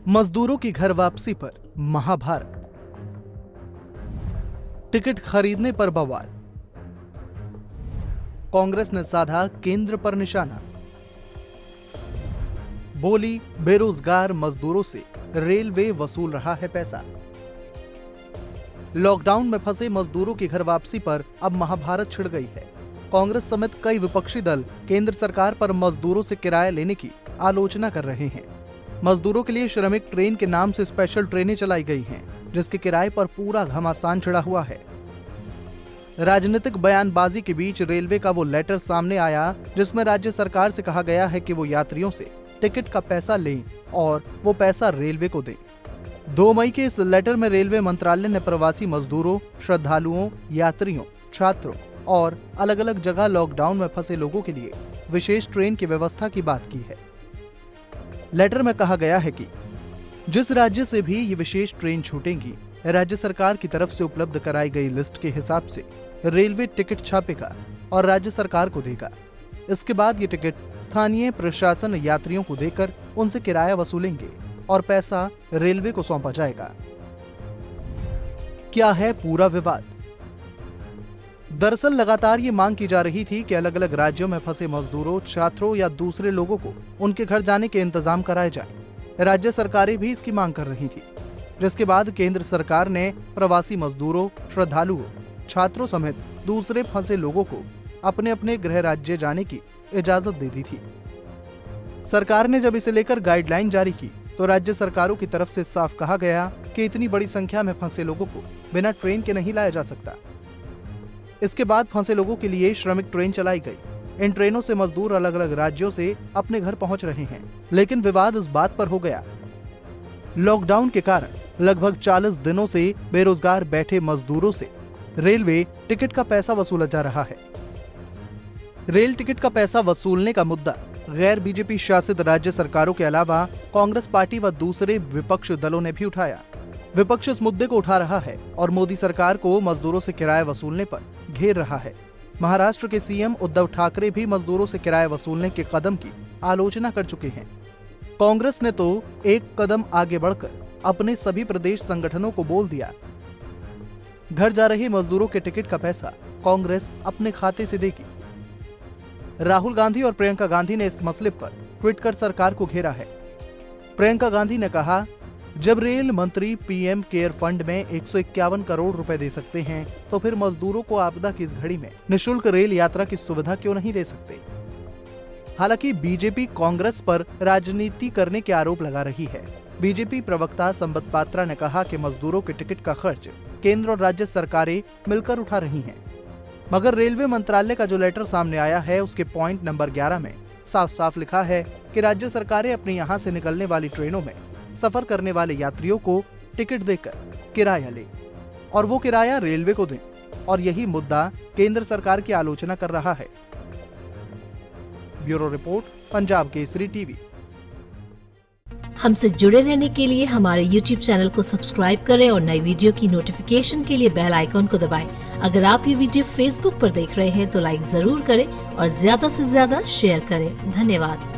मजदूरों की घर वापसी पर महाभारत। टिकट खरीदने पर बवाल। कांग्रेस ने साधा केंद्र पर निशाना। बोली बेरोजगार मजदूरों से रेलवे वसूल रहा है पैसा। लॉकडाउन में फंसे मजदूरों की घर वापसी पर अब महाभारत छिड़ गई है। कांग्रेस समेत कई विपक्षी दल केंद्र सरकार पर मजदूरों से किराया लेने की आलोचना कर रहे हैं। मजदूरों के लिए श्रमिक ट्रेन के नाम से स्पेशल ट्रेनें चलाई गई हैं, जिसके किराए पर पूरा घमासान चढ़ा हुआ है। राजनीतिक बयानबाजी के बीच रेलवे का वो लेटर सामने आया जिसमें राज्य सरकार से कहा गया है कि वो यात्रियों से टिकट का पैसा लें और वो पैसा रेलवे को दें। 2 मई के इस लेटर में रेलवे मंत्रालय ने प्रवासी मजदूरों, श्रद्धालुओं, यात्रियों, छात्रों और अलग अलग जगह लॉकडाउन में फंसे लोगों के लिए विशेष ट्रेन की व्यवस्था की बात की है। लेटर में कहा गया है कि जिस राज्य से भी ये विशेष ट्रेन छूटेंगी, राज्य सरकार की तरफ से उपलब्ध कराई गई लिस्ट के हिसाब से रेलवे टिकट छापेगा और राज्य सरकार को देगा। इसके बाद ये टिकट स्थानीय प्रशासन यात्रियों को देकर उनसे किराया वसूलेंगे और पैसा रेलवे को सौंपा जाएगा। क्या है पूरा विवाद? दरअसल लगातार ये मांग की जा रही थी कि अलग अलग राज्यों में फंसे मजदूरों, छात्रों या दूसरे लोगों को उनके घर जाने के इंतजाम कराए जाए। राज्य सरकारें भी इसकी मांग कर रही थी, जिसके बाद केंद्र सरकार ने प्रवासी मजदूरों, श्रद्धालुओं, छात्रों समेत दूसरे फंसे लोगों को अपने अपने गृह राज्य जाने की इजाजत दे दी थी। सरकार ने जब इसे लेकर गाइडलाइन जारी की तो राज्य सरकारों की तरफ से साफ कहा गया कि इतनी बड़ी संख्या में फंसे लोगों को बिना ट्रेन के नहीं लाया जा सकता। इसके बाद फंसे लोगों के लिए श्रमिक ट्रेन चलाई गई। इन ट्रेनों से मजदूर अलग अलग राज्यों से अपने घर पहुंच रहे हैं, लेकिन विवाद इस बात पर हो गया, लॉकडाउन के कारण लगभग 40 दिनों से बेरोजगार बैठे मजदूरों से रेलवे टिकट का पैसा वसूला जा रहा है। रेल टिकट का पैसा वसूलने का मुद्दा गैर बीजेपी शासित राज्य सरकारों के अलावा कांग्रेस पार्टी व दूसरे विपक्ष दलों ने भी उठाया। विपक्ष इस मुद्दे को उठा रहा है और मोदी सरकार को मजदूरों से किराया वसूलने पर घेर रहा है। महाराष्ट्र के सीएम उद्धव ठाकरे भी मजदूरों से किराया वसूलने के कदम की आलोचना कर चुके हैं। कांग्रेस ने तो एक कदम आगे बढ़कर अपने सभी प्रदेश संगठनों को बोल दिया, घर जा रहे मजदूरों के टिकट का पैसा कांग्रेस अपने खाते से देगी। राहुल गांधी और प्रियंका गांधी ने इस मसले पर ट्वीट कर सरकार को घेरा है। प्रियंका गांधी ने कहा, जब रेल मंत्री पीएम केयर फंड में 151 करोड़ रुपए दे सकते हैं तो फिर मजदूरों को आपदा की इस घड़ी में निःशुल्क रेल यात्रा की सुविधा क्यों नहीं दे सकते। हालांकि बीजेपी कांग्रेस पर राजनीति करने के आरोप लगा रही है। बीजेपी प्रवक्ता संबित पात्रा ने कहा कि मजदूरों के टिकट का खर्च केंद्र और राज्य सरकारें मिलकर उठा रही हैं। मगर रेलवे मंत्रालय का जो लेटर सामने आया है उसके पॉइंट नंबर 11 में साफ साफ लिखा है कि राज्य सरकारें अपने यहाँ से निकलने वाली ट्रेनों में सफर करने वाले यात्रियों को टिकट देकर किराया ले और वो किराया रेलवे को दें, और यही मुद्दा केंद्र सरकार की आलोचना कर रहा है। Bureau report, Punjab Kesari TV. हमसे जुड़े रहने के लिए हमारे YouTube चैनल को सब्सक्राइब करें और नई वीडियो की नोटिफिकेशन के लिए बेल आइकॉन को दबाएं। अगर आप ये वीडियो Facebook पर देख रहे हैं तो लाइक जरूर करें और ज्यादा से ज्यादा शेयर करें। धन्यवाद।